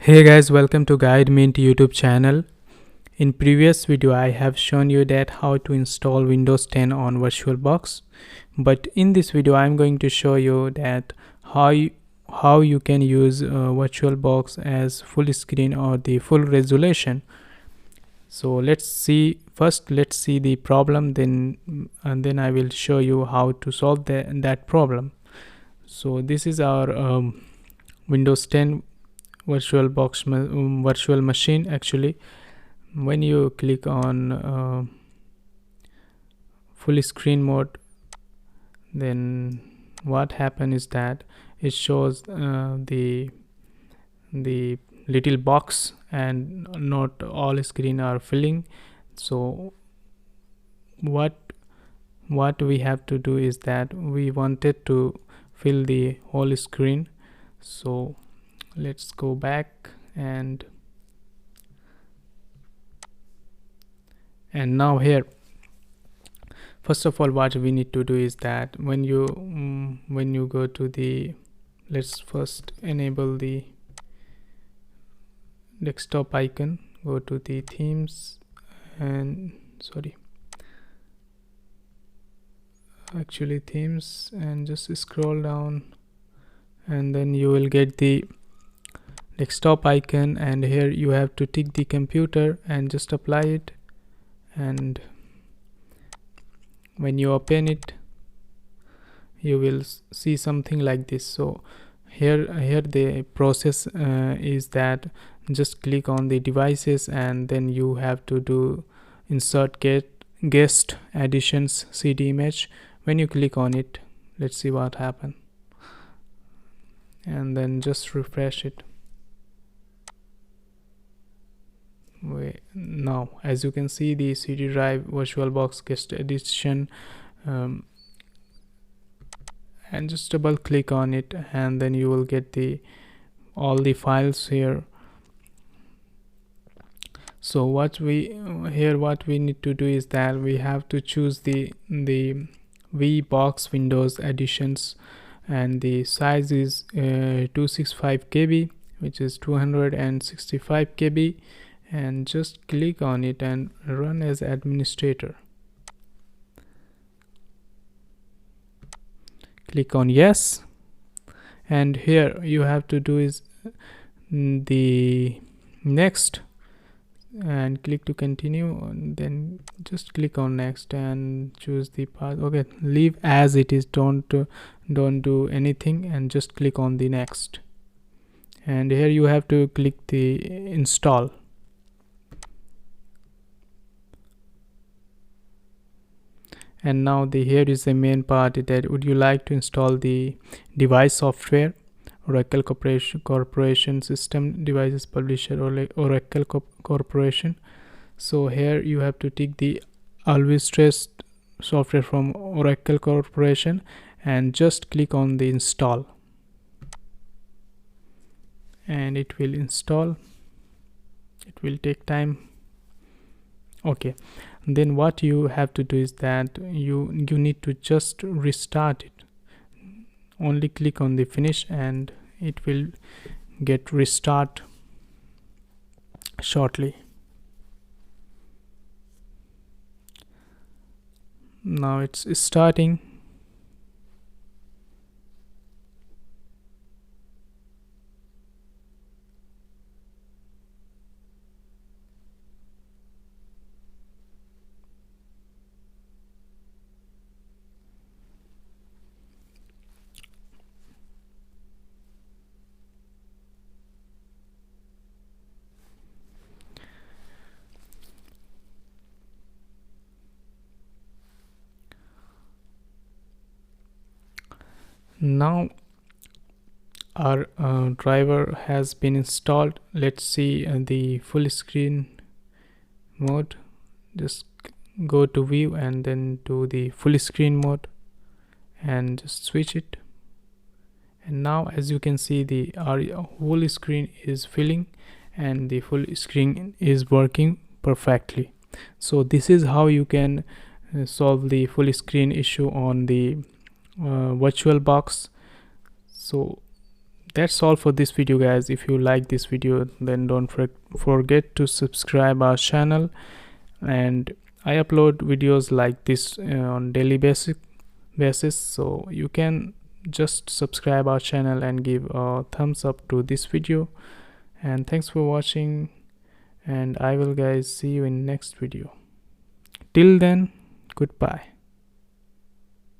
Hey guys, welcome to Guide Mint YouTube channel. In previous video I have shown you that how to install Windows 10 on VirtualBox, but in this video I'm going to show you that how you can use VirtualBox as full screen or the full resolution. So let's see the problem, then I will show you how to solve that problem. So this is our Windows 10 virtual machine. Actually, when you click on full screen mode, then what happens is that it shows the little box and not all screen are filling. So what we have to do is that we wanted to fill the whole screen. So let's go back and now here, first of all, what we need to do is that when you go to the, let's first enable the desktop icon, go to the themes and themes, and just scroll down, and then you will get the desktop icon, and here you have to tick the computer and just apply it, and when you open it you will see something like this. So here the process is that just click on the devices, and then you have to do insert guest additions CD image. When you click on it, let's see what happens, and then just refresh it. Now as you can see, the CD drive VirtualBox guest edition, and just double click on it, and then you will get all the files here. So what we need to do is that we have to choose the VBox Windows editions, and the size is 265 KB, which is 265 KB, and just click on it and run as administrator. Click on yes, and here you have to do is the next, and click to continue, and then just click on next and choose the path. Okay, leave as it is, don't do anything, and just click on the next, and here you have to click the install. And now here is the main part, that would you like to install the device software, Oracle Corporation System Devices Publisher, or Oracle Corporation. So here you have to tick the always trust software from Oracle Corporation, and just click on the install, and it will install. It will take time. Okay, then what you have to do is that you need to just restart it. Only click on the finish, and it will get restart shortly. Now it's starting. Now our driver has been installed. Let's see the full screen mode. Just go to view and then to the full screen mode, and just switch it. And now as you can see, our whole screen is filling, and the full screen is working perfectly. So this is how you can solve the full screen issue on the VirtualBox. So that's all for this video, guys. If you like this video, then don't forget to subscribe our channel, and I upload videos like this on daily basis, so you can just subscribe our channel and give a thumbs up to this video. And thanks for watching, and I will guys see you in next video. Till then, goodbye.